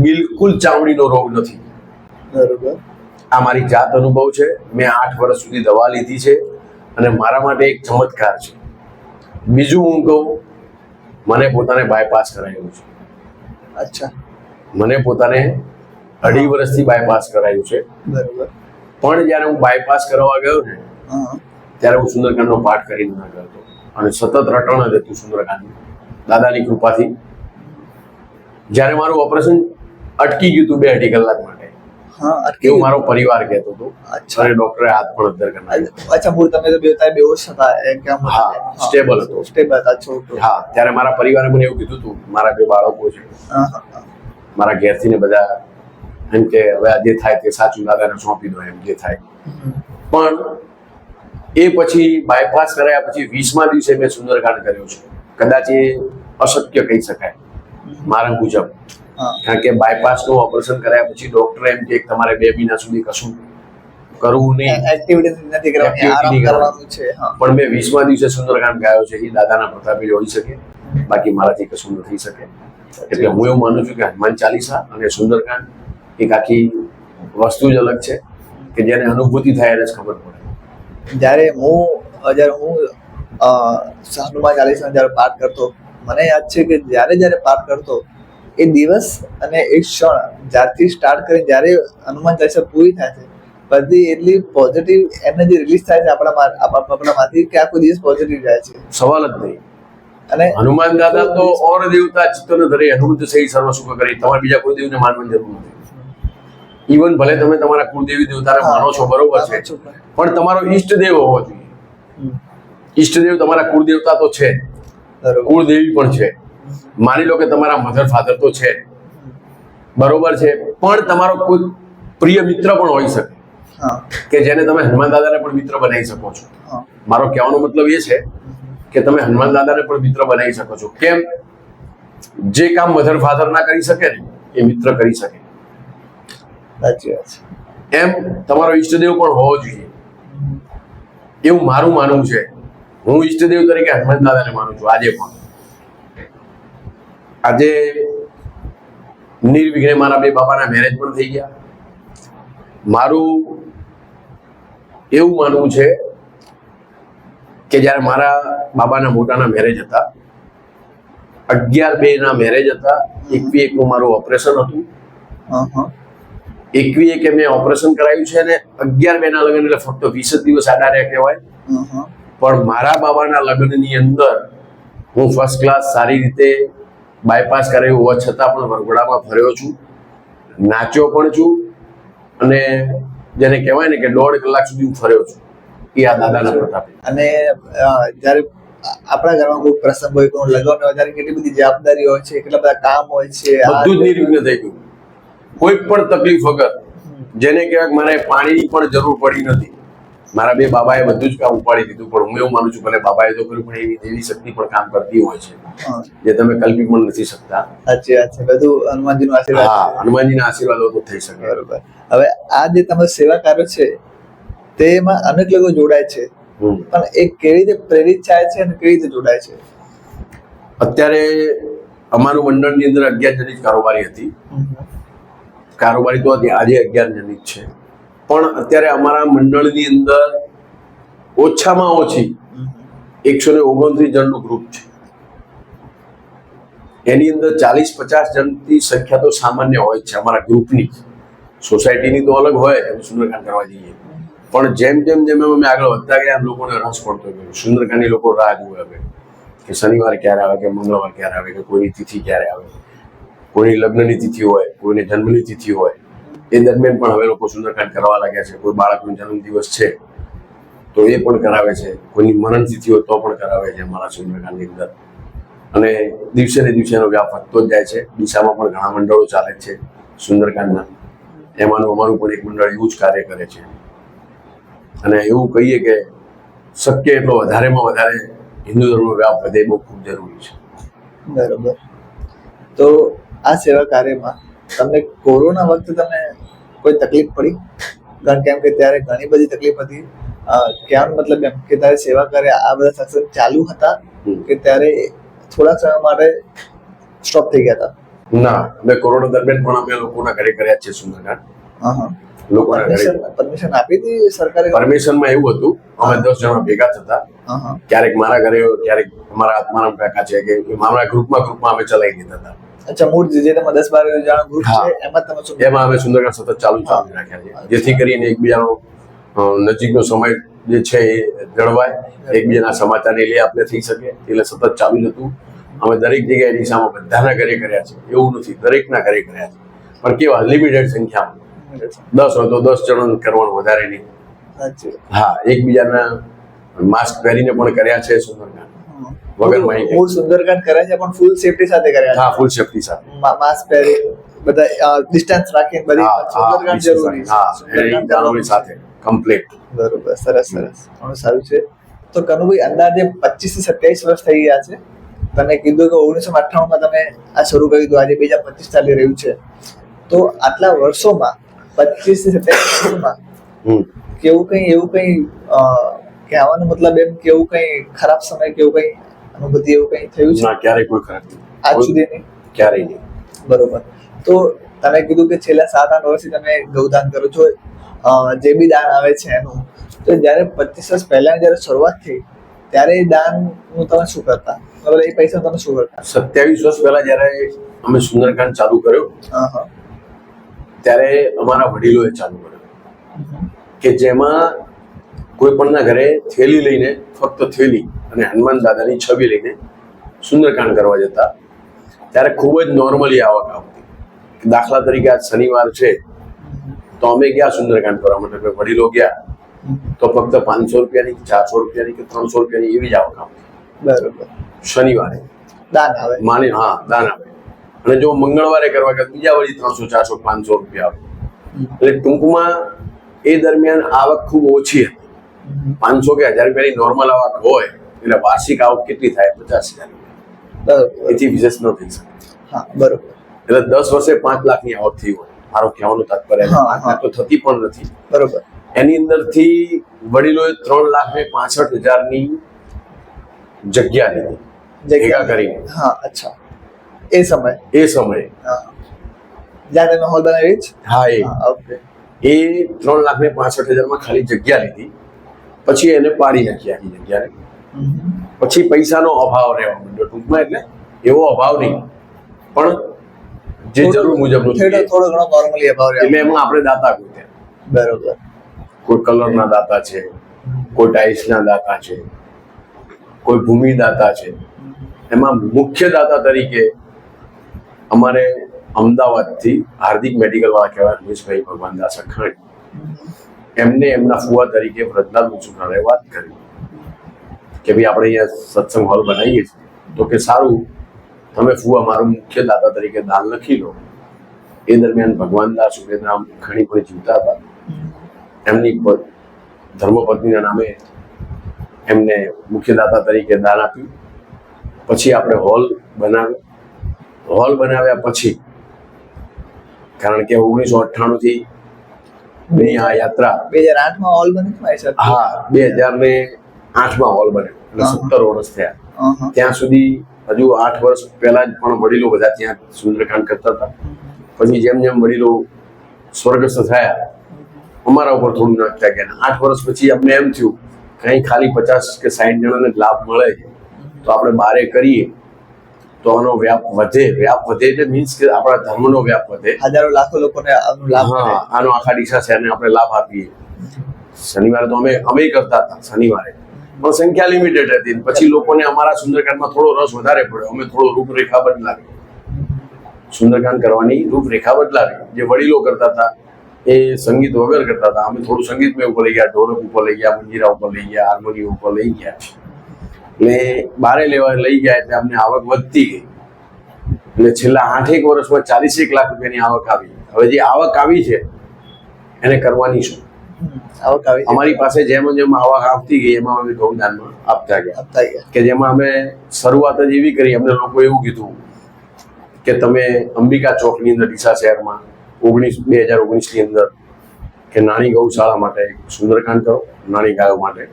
બિલકુલ ચામડીનો રોગ નથી. બરોબર. આ મારી જાત અનુભવ છે. મેં 8 વર્ષ સુધી દવા લીધી છે અને મારા માટે એક ચમત્કાર છે. બીજું હું કહું, મને પોતાને બાયપાસ કરાયું છે. અચ્છા. મને પોતાને 2.5 વર્ષથી બાયપાસ કરાયું છે. બરોબર. પણ જ્યારે હું બાયપાસ કરવા ગયો ને, ત્યારે હું સુંદરકાંડનો પાઠ કરીને ના કરતો, અને સતત રટણ જ હતું સુંદરકાંડ દાદાની કૃપાથી. જ્યારે મારું ઓપરેશન અટકી ગયું હતું 2-2.5 કલાક માટે, એવું મારો પરિવાર કહેતો હતો, અને ડોક્ટરે હાથ પણ અદ્ધર કરી નાખ્યો. અચ્છા, મૂળ તમે તો બેવતા બેહોશ હતા એકદમ? હા, સ્ટેબલ હતો. સ્ટેબલ હતા, છોટો. હા, ત્યારે મારા પરિવારે મને એવું કીધું હતું, મારા 2 બાળકો છે, મારા ઘેરથી ને બધા, એમ કે હવે આ જે થાય તે સાચું દાદાને સોંપી દો, એમ જે થાય. પણ એ પછી બાયપાસ કરાયા પછી 20મા દિવસે મેં સુંદરકાંડ કર્યો છે. કદાચ એ અશક્ય કહી શકાય મારા મુજબ, કારણ કે બાયપાસનું ઓપરેશન કર્યા પછી ડોક્ટરે એમ કે તમારે 2 મહિના સુધી કશું કરવું નહીં, એક્ટિવિટી નથી કરવાની, આરામ કરવાનું છે. પણ મેં 20મા દિવસે સુંદરકાંડ ગાયો છે. એ દાદાના પ્રતાપે જ હોઈ શકે, બાકી મારાથી કશું ન થઈ શકે. એટલે હું એવું માનું છું કે હનુમાન ચાલીસા અને સુંદરકાંડ એક આખી વસ્તુ જ અલગ છે કે જેને અનુભૂતિ થાય એને જ ખબર પડે. જ્યારે હું હનુમાન ચાલીસા જ્યારે પાઠ કરતો, મને યાદ છે કે જ્યારે પાઠ કરતો એ દિવસ અને એ ક્ષણ જ્યારથી સ્ટાર્ટ કરી જ્યારે હનુમાન ચાલીસા પૂરી થાય છે, બધી એટલી પોઝિટિવ એનર્જી રિલીઝ થાય છે આપણામાંથી કે આખો દિવસ પોઝિટિવ જાય છે. સવાલ જ નહીં. અને હનુમાન દાદા તો ઓર દેવતા ચિત્તન ધરે, હનુમંત સહી સર્વ સુખ કરી. તમારે બીજા કોઈ દેવને માનવાની જરૂર નથી. ઇવન ભલે તમે તમારા કુળદેવી દેવતાને માનો છો, બરોબર છે, પણ તમારો ઈષ્ટદેવ હોવો જોઈએ. ઈષ્ટદેવ તમારા કુળદેવતા તો છે, કુળદેવી પણ છે. માની લો કે તમારા મધર ફાધર તો છે, બરોબર છે, પણ તમારો કોઈ પ્રિય મિત્ર પણ હોઈ શકે કે જેને તમે હનુમાન દાદાને પણ મિત્ર બનાવી શકો છો. મારો કહેવાનો મતલબ એ છે કે તમે હનુમાન દાદાને પણ મિત્ર બનાવી શકો છો. કેમ? જે કામ મધર ફાધર ના કરી શકે ને, એ મિત્ર કરી શકે. સાચી વાત છે. એમ તમારો ઈષ્ટદેવ પણ હોવો જોઈએ, એવું મારું માનવું છે. હું ઈષ્ટદેવ તરીકે હનુમાન દાદાને માનું છું. આજે પણ આજે નિર્વિઘ્ને મારા બે બાબાના મેરેજ પણ થઈ ગયા. મારું એવું માનવું છે કે જ્યારે મારા બાબાના મોટાના મેરેજ હતા, 11/2 ના મેરેજ હતા, 21/1 નું મારું ઓપરેશન હતું. 21/1 મેં ઓપરેશન કરાવ્યું છે અને 11/2 ના લગ્ન એટલે ફક્ત 20 જ દિવસ આડા રહ્યા કહેવાય. પણ મારા બાબાના લગ્નની અંદર હું ફર્સ્ટ ક્લાસ સારી રીતે બાયપાસ કરાવ્યું હોવા છતાં પણ વરઘોડામાં ફર્યો છું, નાચ્યો પણ છું, અને જેને કહેવાય ને કે 1.5 કલાક સુધી હું ફર્યો છું. એ આ દાદાના પ્રતાપે. અને જ્યારે આપણા ઘરમાં કોઈ પ્રસંગ હોય, કોઈ લગ્ન હોય, ત્યારે કેટલી બધી જવાબદારી હોય છે, કેટલા બધા કામ હોય છે, બધું જ નિર્વિઘ્ન થઈ ગયું. કોઈ પણ તકલીફ વગર, જેને કહેવાય મારે પાણીની પણ જરૂર પડી નથી. મારા બે બાબાએ બધું જ કામ ઉપાડી દીધું. પણ હું એવું માનું છું ભલે બાબાએ તો કર્યું, પણ એવી દેવી શક્તિ પણ કામ કરતી હોય છે જે તમે કલ્પી પણ નથી શકતા. સાચી વાત છે. બધું હનુમાનજીનો આશીર્વાદ. હા, હનુમાનજીના આશીર્વાદ તો થઈ શકે. બરોબર. હવે આ જે તમારું સેવા કાર્ય છે તેમાં અનેક લોકો જોડાય છે, પણ એ કેવી રીતે પ્રેરિત થાય છે અને કેવી રીતે જોડાય છે? અત્યારે અમારું મંડળની અંદર 11 જણની જ કારોબારી હતી. કારોબારી તો હતી, આજે 11 જણની જ છે. પણ અત્યારે અમારા મંડળની અંદર ઓછામાં ઓછી 129 જણનું ગ્રુપ છે. એની અંદર 40-50 જણની સંખ્યા તો સામાન્ય હોય છે અમારા ગ્રુપની. સોસાયટીની તો અલગ હોય, એમ સુંદરકાંડ કરવા જઈએ. પણ જેમ અમે આગળ વધતા ગયા, લોકોને રસ પડતો ગયો. સુંદરકાંડની લોકો રાહ જુએ હવે કે શનિવાર ક્યારે આવે, કે મંગળવાર ક્યારે આવે, કે કોઈની તિથિ ક્યારે આવે. કોઈની લગ્નની તિથિ હોય, કોઈને જન્મની તિથિ હોય, એ દરમિયાન પણ હવે લોકો સુંદરકાંડ કરવા લાગ્યા છે. કોઈ બાળકનો જન્મદિવસ છે તો એ પણ કરાવે છે, કોઈની મરણ તિથિ હોય તો પણ કરાવે છે અમારા સુંદરકાંડની અંદર. અને દિવસે ને દિવસે એનો વ્યાપ વધતો જ જાય છે. ડીસામાં પણ ઘણા મંડળો ચાલે છે સુંદરકાંડના. એમાંનું અમારું પણ એક મંડળ એવું જ કાર્ય કરે છે. અને એવું કહીએ કે શક્ય એટલો વધારેમાં વધારે હિન્દુ ધર્મનો વ્યાપ વધે, બહુ ખૂબ જરૂરી છે. બરોબર. તો આ સેવા કાર્યમાં તમને કોરોના વખતે તમને કોઈ તકલીફ પડી? કારણ કેમ કે ત્યારે ઘણી બધી તકલીફ હતી. કહેવાનો મતલબ એમ કે ત્યારે સેવા કાર્ય આ બધા સત્સંગ ચાલુ હતા કે ત્યારે થોડા સમય માટે સ્ટોપ થઈ ગયા હતા? ના, અમે કોરોના દરમિયાન પણ અમે લોકોના ઘરે કર્યા છે સુંદરકાંડ. લોકોના ઘરે પરમિશન આપી હતી સરકારે? પરમિશનમાં એવું હતું, અમે 10 જણા ભેગા થતા. ક્યારેક મારા ઘરે, ક્યારેક અમારા આત્મારામ કાકા છે કે અમારા ગ્રુપમાં અમે ચલાવી દેતા હતા. અચ્છા, મૂળ જે તમે 10-12 જણા ગ્રુપ છે એમાં અમે સુંદરકાંડ સતત ચાલુ રાખ્યા છે, જેથી કરીને એકબીજાનો નજીકનો સમય જે છે એ જળવાય, એકબીજાના સમાચારની લે આપણે થઈ શકે, એટલે સતત ચાલુ જ હતું. અમે દરેક જગ્યાએ ડીસામાં બધાના ઘરે કર્યા છે, એવું નથી, દરેકના ઘરે કર્યા છે. પણ કેવા લિમિટેડ સંખ્યામાં, 10 હોય તો 10 જણ કરવાનું, વધારે નહીં. હા, એકબીજાના માસ્ક પહેરીને પણ કર્યા છે સુંદરકાંડ. વગર માહિતી મૂળ સુંદરકાંડ કર્યા છે પણ ફૂલ સેફટી સાથે કર્યા છે. હા, ફૂલ સેફટી સાથે, માસ્ક પહેરી, બધા ડિસ્ટન્સ રાખીને બધી સુંદરકાંડ જરૂરી છે. હા, જાળવણી સાથે કમ્પ્લીટ. બરોબર, સરસ. ઘણું સારું છે. તો કનુભાઈ, અંદાજે 25 થી 27 વર્ષ થઈ ગયા છે. તમે કીધું કે 1998 માં તમે આ શરૂ કર્યું હતું, આજે 2025 ચાલી રહ્યું છે. તો આટલા વર્ષોમાં 25 થી 27 વર્ષોમાં એવું કઈ કહેવાનો મતલબ એમ કે એવું કઈ ખરાબ સમય કે એવું કઈ અનુભૂતિ એવું કઈ થયું છે? ના, ક્યારેય કોઈ ખરાબ નહીં, આજ સુધી નહીં? ક્યારેય નહીં. બરોબર. તો તમે કીધું કે છેલ્લા 7-8 વર્ષથી તમે ગૌદાન કરો છો, જે બી દાન આવે છે એનું. તો જ્યારે 25 વર્ષ પહેલા જ્યારે શરૂઆત થઈ ત્યારે એ દાનનું તમે શું કરતા? મતલબ એ પૈસા તમે શું કરતા? 27 વર્ષ પહેલા જ્યારે અમે સુંદરકાંડ ચાલુ કર્યો ત્યારે અમારા વડીલોએ ચાલુ કર્યો કે જેમાં કોઈ પણના ઘરે થેલી લઈને, ફક્ત થેલી અને હનુમાન દાદાની છબી લઈને સુંદરકાંડ કરવા જતા. ત્યારે ખૂબ જ નોર્મલી આવક આવતી. દાખલા તરીકે આજ શનિવાર છે તો અમે ગયા સુંદરકાંડ કરવા માટે, વડીલો ગયા તો ફક્ત 500 રૂપિયાની, 400 રૂપિયાની કે 300 રૂપિયાની એવી જ આવક આવતી. બરોબર. શનિવારે દાન આવે, માની, હા, દાન આવે. અને જો મંગળવારે કરવા ગયા બીજા વળી 300, 400, 500 રૂપિયા આવે. એટલે ટૂંકમાં એ દરમિયાન આવક ખૂબ ઓછી હતી. 500 કે 1000 રૂપિયાની નોર્મલ આવક હોય એટલે વાર્ષિક આવક કેટલી થાય? 50,000 રૂપિયા. એથી વિશેષ ન થઈ શકે. હા, બરોબર. એટલે 10 વર્ષે 5 લાખની આવક થઈ હોય. મારો કહેવાનો તાત્પર્ય હા, પ્રાર્થના હા. તો થતી પણ નથી. બરોબર. એની અંદરથી વડીલોએ 3,65,000ની જગ્યા લીધી ભેગા કરીને. હા, અચ્છા. એ સમય એ સમયે હા. જ્યાં તમે હોલ બનાવી છે? હા એ ઓકે. એ 3,65,000માં ખાલી જગ્યા લીધી. પછી એને પાડી નાખી આખી જગ્યાને. પછી પૈસાનો અભાવ રહેવા માંડ્યો ટૂંકમાં. એટલે એવો અભાવ નહીં પણ જે જરૂર મુજબનો જોઈએ. થોડો ઘણો નોર્મલી અભાવ રહે. એટલે એમાં આપણે દાતા ગોત્યા. બરોબર. કોઈ કલરના દાતા છે, કોઈ ટાઇલ્સના દાતા છે, કોઈ ભૂમિ દાતા છે. એમાં મુખ્ય દાતા તરીકે અમારે અમદાવાદથી હાર્દિક મેડિકલ વાળા કહેવાય રમેશભાઈ ભગવાનદાસ અખાણી, એમને એમના ફુવા તરીકે વ્રજલાલ મુચુકરાએ વાત કરી કે ભાઈ આપણે અહીંયા સત્સંગ હોલ બનાવીએ છીએ, તો કે સારું તમે ફુવા મારું મુખ્ય દાતા તરીકે દાન લખી લો. એ દરમિયાન ભગવાનદાસ ઉમેદરામ અખાણી પણ જીવતા હતા. એમની ધર્મપત્નીના નામે એમને મુખ્ય દાતા તરીકે દાન આપ્યું. પછી આપણે હોલ બનાવ્યો. હોલ બનાવ્યા પછી કારણ કે 1998થી આ યાત્રા 2008માં હોલ બન્યું મારી સાથે. હા 2008માં હોલ બન્યો એટલે 17 વર્ષ થયા. ત્યાં સુધી હજુ 8 વર્ષ પહેલા જ પણ વડીલો બધા ત્યાં સુંદરકાંડ કરતા હતા. પછી જેમ જેમ વડીલો સ્વર્ગસ્થ થયા અમારા ઉપર થોડું નાખતા ગયા. 8 વર્ષ પછી અમને એમ થયું કઈ ખાલી 50 કે 60 જણાને લાભ મળે છે તો આપણે બારે કરીએ તો આનો વ્યાપ વધે. વ્યાપ વધે એટલે મીન્સ કે આપણા ધર્મનો વ્યાપ વધે. હજારો લાખો લોકોને આનો લાભ મળે. હા આનો આખા ડીસા શહેરને આપણે લાભ આપીએ. શનિવારે તો અમે કરતા હતા શનિવારે, પણ સંખ્યા લિમિટેડ હતી. પછી લોકોને અમારા સુંદરકાંડમાં થોડો રસ વધારે પડ્યો. અમે થોડો રૂપરેખા બદલાવી, સુંદરકાંડ કરવાની રૂપરેખા બદલાવી. જે વડીલો કરતા હતા એ સંગીત વગર કરતા હતા, અમે થોડું સંગીતમય ઉપર લઈ ગયા, ઢોલક ઉપર લઈ ગયા, મંજીરા ઉપર લઈ ગયા, હાર્મોનિયમ ઉપર લઈ ગયા. એટલે બારે લેવા લઈ ગયા એટલે અમને આવક વધતી ગઈ. એટલે છેલ્લા 8 વર્ષમાં 41 લાખ રૂપિયાની આવક આવી. હવે જે આવક આવી છે એને કરવાની શું? આવક આવી છે. અમારી પાસે જેમ જેમ આવક આવતી ગઈ એમાં અમે ગૌદાનમાં આપતા ગયા. કે જેમાં અમે શરૂઆત જ એવી કરી, અમને લોકો એવું કીધું કે તમે અંબિકા ચોકની અંદર ડીસા શહેરમાં 2019ની અંદર કે નાની ગૌશાળા માટે સુંદરકાંડ કરો. નાની ગાયો માટે,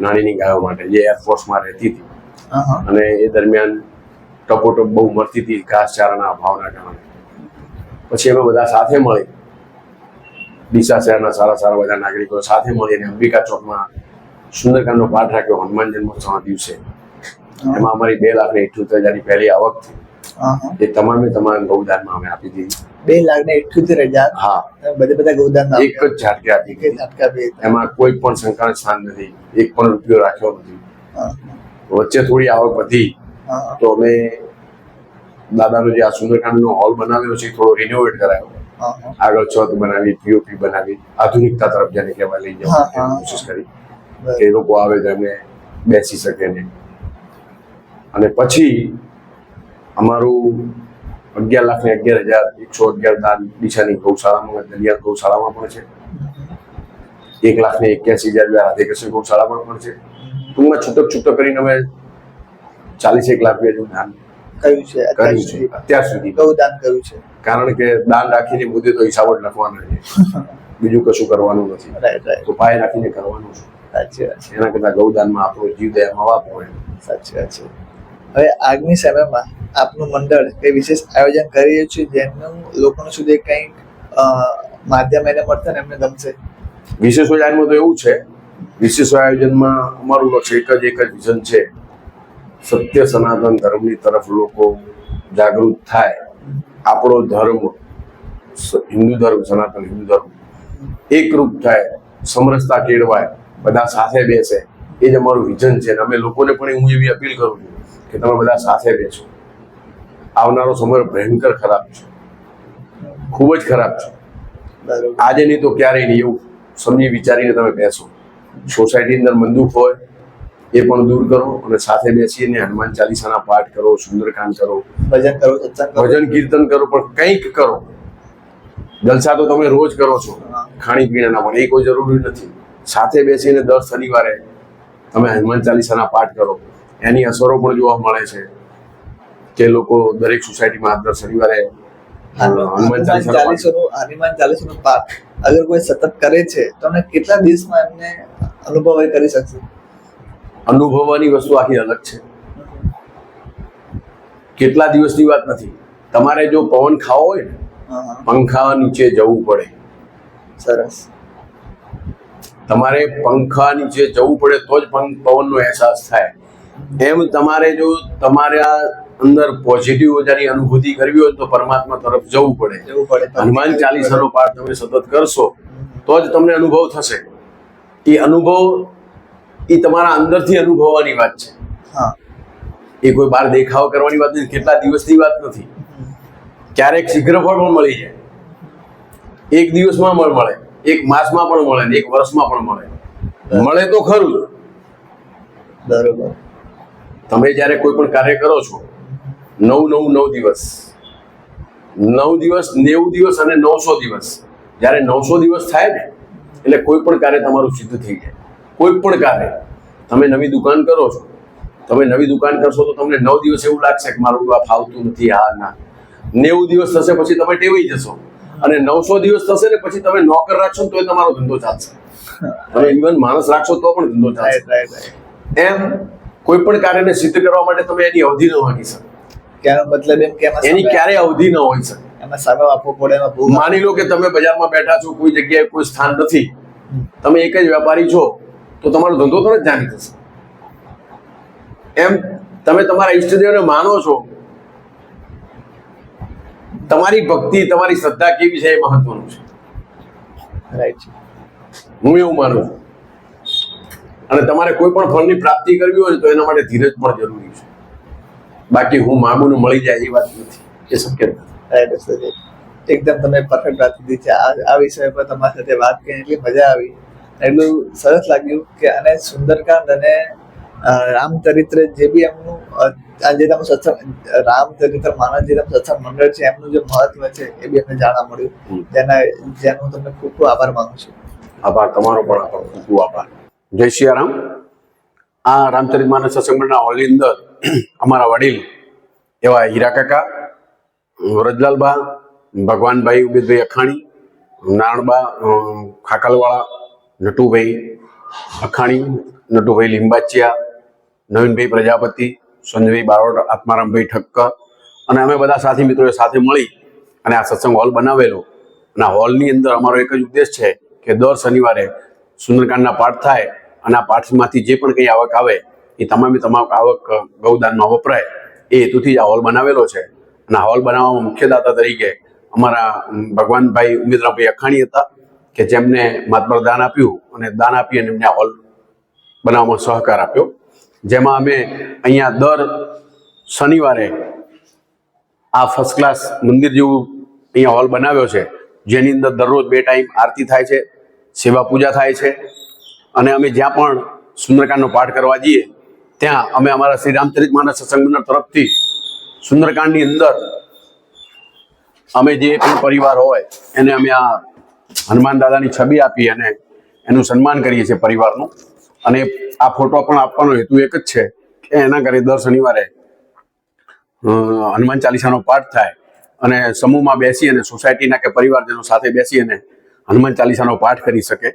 નાનીની ગાયો માટે જે એરફોર્સમાં રહેતી હતી અને એ દરમિયાન ટપોટપ બહુ મળતી હતી ઘાસચારાના અભાવના કારણે. પછી અમે બધા સાથે મળી, ડીસા શહેરના સારા સારા બધા નાગરિકો સાથે મળીને અંબિકા ચોકમાં સુંદરકાંડનો પાઠ રાખ્યો હનુમાન જન્મોત્સવના દિવસે. એમાં અમારી 2,78,000ની પહેલી આવક થઈ. એ તમામ ગૌદાનમાં અમે આપી દીધી. 2,78,000. હા, બધા ગૌદાન એક જ ઝાટકે આપી દીધી. એમાં કોઈ પણ શંકાનું સ્થાન નથી, એક પણ રૂપિયો રાખ્યો નથી. વચ્ચે થોડી આવક વધી તો અમે દાદાનો જે આ સુંદરકાંડનો હોલ બનાવેલો છે થોડો રિનોવેટ કરાયો. આગળ છત બનાવી, પીઓપી બનાવી, આધુનિકતા તરફ જેને કહેવાય લઈ જવાની કોશિશ કરી કે એ લોકો આવે તો એમને બેસી શકે ને. અને પછી અમારું 11,11,111 દાન ડીસાની ગૌશાળામાં, દલિયાદ ગૌશાળામાં પણ છે. 1,81,000 રાધેકૃષ્ણ ગૌશાળામાં પણ છે. ટૂંકમાં છૂટક કરીને અમે 41 લાખ રૂપિયા દાન કર્યું છે અત્યાર સુધી. ગૌદાન કર્યું છે. કારણ કે દાન રાખીને મુદ્દે તો હિસાબ જ લખવાનો છે, બીજું કશું કરવાનું નથી. તો પાય રાખીને કરવાનું છે. સાચી વાત છે. એના કરતા ગૌદાનમાં આપણો જીવ દયામાં વાપરો એમ. સાચી વાત છે. હવે આગની સમયમાં આપનું મંડળ કઈ વિશેષ આયોજન કરી રહ્યું છે જેનું લોકો સુધી કંઈક માધ્યમ એને મળશે ને એમને ગમશે? વિશેષ આયોજનમાં તો એવું છે, વિશેષ આયોજનમાં અમારું લક્ષ્ય એક જ વિઝન છે, સત્ય સનાતન ધર્મની તરફ લોકો જાગૃત થાય. આપણો ધર્મ હિન્દુ ધર્મ, સનાતન હિન્દુ ધર્મ એકરૂપ થાય, સમરસતા કેળવાય, બધા સાથે બેસે, એ જ અમારું વિઝન છે. અમે લોકોને પણ હું એવી અપીલ કરું છું કે તમે બધા સાથે બેસો. આવનારો સમય ભયંકર ખરાબ છે, ખૂબ જ ખરાબ છે. આજે નહીં તો ક્યારેય નહીં એવું સમજી વિચારીને તમે બેસો. સોસાયટી અંદર બંદૂક હોય એ પણ દૂર કરો અને સાથે બેસીને હનુમાન ચાલીસાના પાઠ કરો, સુંદરકાંડ કરો, ભજન કરો, ભજન કીર્તન કરો, પણ કંઈક કરો. જલસા તો તમે રોજ કરો છો, ખાણીપીણાના, પણ એ કોઈ જરૂરી નથી. સાથે બેસીને દર શનિવારે તમે હનુમાન ચાલીસાના પાઠ કરો. એની અસરો પણ જોવા મળે છે કે લોકો દરેક સોસાયટીમાં દર શનિવારે હનુમાન ચાલીસાનો પાઠ અગર કોઈ સતત કરે છે તો એમને કેટલા દિવસમાં એમને અનુભવ એ કરી શકશે? અનુભવવાની વસ્તુ આખી અલગ છે. કેટલા દિવસની વાત નથી. તમારે જો પવન ખાવો હોય ને, પંખા નીચે જવું પડે. સરસ. તમારે પંખા નીચે જવું પડે તો જ પવનનો અહેસાસ થાય. એમ તમારે જો તમારા અંદર પોઝિટિવ ઉર્જાની અનુભૂતિ કરવી હોય તો પરમાત્મા તરફ જવું પડે. હનુમાન ચાલીસાનો પાઠ તમે સતત કરશો તો જ તમને અનુભવ થશે. એ અનુભવ એ તમારા અંદરથી અનુભવવાની વાત છે. એ કોઈ બહાર દેખાવ કરવાની વાત નથી, કેટલા દિવસની વાત નથી. ક્યારેક શીઘ્રફળ પણ મળી જાય. એક દિવસમાં પણ મળે, એક માસમાં પણ મળે, એક વર્ષમાં પણ મળે. મળે તો ખરું. બરોબર. તમે જ્યારે કોઈ પણ કાર્ય કરો છો, 9 દિવસ, 9 દિવસ, 90 દિવસ અને 900 દિવસ. જ્યારે 900 દિવસ થાય ને એટલે કોઈ પણ કાર્ય તમારું સિદ્ધ થઈ જાય. કોઈ પણ કાર્ય. તમે નવી દુકાન કરો છો, તમે નવી દુકાન કરશો તો તમને 9 દિવસ એવું લાગશે કે મારું આ ફાવતું નથી, આ ના. 90 દિવસ થશે પછી તમે ટેવાઈ જશો, અને 900 દિવસ થશે ને પછી તમે નોકર રાખશો તો તમારો ધંધો ચાલશે. તમે ઇવન માણસ રાખશો તો પણ ધંધો ચાલશે. એમ કોઈ પણ કાર્યને સિદ્ધ કરવા માટે તમે એની અવધિ ન માગી શકો. મતલબ એમ કે એની ક્યારેય અવધિ ન હોય શકે. એમાં સમય આપવો પડે. માની લો કે તમે બજારમાં બેઠા છો, કોઈ જગ્યાએ કોઈ સ્થાન નથી, તમે એક જ વેપારી છો, તો તમારો ધંધો તરત જાણી જશે. એમ તમે તમારા ઈષ્ટદેવને માનો છો, તમારી ભક્તિ, તમારી શ્રદ્ધા કેવી છે એ મહત્વનું છે. રાઈટ. હું એવું માનું છું. અને તમારે કોઈ પણ ફળની પ્રાપ્તિ કરવી હોય તો એના માટે ધીરજ પણ જરૂરી છે. બાકી હું માગું ને મળી જાય એ વાત નથી, એ શક્ય નથી. એકદમ તમે પરફેક્ટ વાત કીધી છે. આ વિષય પર તમારી સાથે વાત કરીને એટલી મજા આવી, એટલું સરસ લાગ્યું કે અને સુંદરકાંડ અને રામચરિત્ર જે બી એમનું જે તમે સત્સંગ રામચરિત્ર માનસ જે તમે સત્સંગ મંડળ છે એમનું જે મહત્વ છે એ બી અમને જાણવા મળ્યું. જેનો હું તમને ખૂબ ખૂબ આભાર માનું છું. આભાર તમારો પણ, ખૂબ ખૂબ આભાર. જય સિયારામ. આ રામચરિતમાનસ સત્સંગ મંડળના હોલની અંદર અમારા વડીલ એવા હીરા કાકા, વ્રજલાલબા, ભગવાનભાઈ ઉમેદભાઈ અખાણી, નારણબા ખાકલવાળા, નટુભાઈ અખાણી, નટુભાઈ લીંબાચિયા, નવીનભાઈ પ્રજાપતિ, સંજયભાઈ બારોટ, આત્મારામભાઈ ઠક્કર અને અમે બધા સાથી મિત્રોએ સાથે મળી અને આ સત્સંગ હોલ બનાવેલો. અને આ હોલની અંદર અમારો એક જ ઉદ્દેશ છે કે દર શનિવારે સુંદરકાંડના પાઠ થાય અને આ પાઠમાંથી જે પણ કંઈ આવક આવે એ તમામ આવક ગૌદાનમાં વપરાય, એ હેતુથી જ આ હોલ બનાવેલો છે. અને આ હોલ બનાવવામાં મુખ્ય દાતા તરીકે અમારા ભગવાનભાઈ ઉમેદરામભાઈ અખાણી હતા, કે જેમને માતબર દાન આપ્યું અને દાન આપી અને એમને આ હોલ બનાવવામાં સહકાર આપ્યો. જેમાં અમે અહીંયા દર શનિવારે આ ફર્સ્ટ ક્લાસ મંદિર જેવું અહીંયા હોલ બનાવ્યો છે, જેની અંદર દરરોજ 2 ટાઈમ આરતી થાય છે, સેવા પૂજા થાય છે. અને અમે જ્યાં પણ સુંદરકાંડનો પાઠ કરવા જઈએ ત્યાં અમે અમારા શ્રી રામચરિતમાનસ સત્સંગ મંડળ તરફથી સુંદરકાંડની અંદર અમે જે પણ પરિવાર હોય એને અમે આ હનુમાન દાદાની છબી આપી અને એનું સન્માન કરીએ છીએ પરિવારનું. અને આ ફોટો પણ આપવાનો હેતુ એક જ છે કે એના ઘરે દર શનિવારે હનુમાન ચાલીસાનો પાઠ થાય અને સમૂહમાં બેસી અને સોસાયટીના કે પરિવારજનો સાથે બેસી અને હનુમાન ચાલીસાનો પાઠ કરી શકે.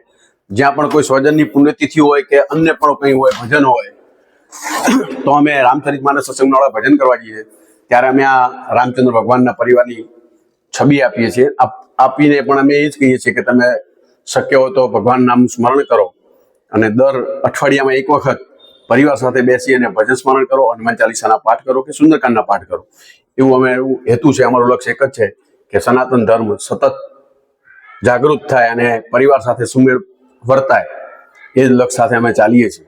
જ્યાં પણ કોઈ સ્વજનની પુણ્યતિથિ હોય કે અન્ય પણ કંઈ હોય, ભજન હોય, તો અમે રામચરિતમાનસ સત્સંગવાળા ભજન કરવા જઈએ ત્યારે અમે આ રામચંદ્ર ભગવાનના પરિવારની છબી આપીએ છીએ. આપીને પણ અમે એ જ કહીએ છીએ કે તમે શક્ય હોય તો ભગવાન નામનું સ્મરણ કરો અને દર અઠવાડિયામાં એક વખત પરિવાર સાથે બેસી અને ભજન સ્મરણ કરો, હનુમાન ચાલીસાના પાઠ કરો કે સુંદરકાંડના પાઠ કરો. એવું હેતુ છે. અમારું લક્ષ્ય એક જ છે કે સનાતન ધર્મ સતત જાગૃત થાય અને પરિવાર સાથે સુમેળ વર્તાય, એ જ લક્ષ્ય સાથે અમે ચાલીએ છીએ.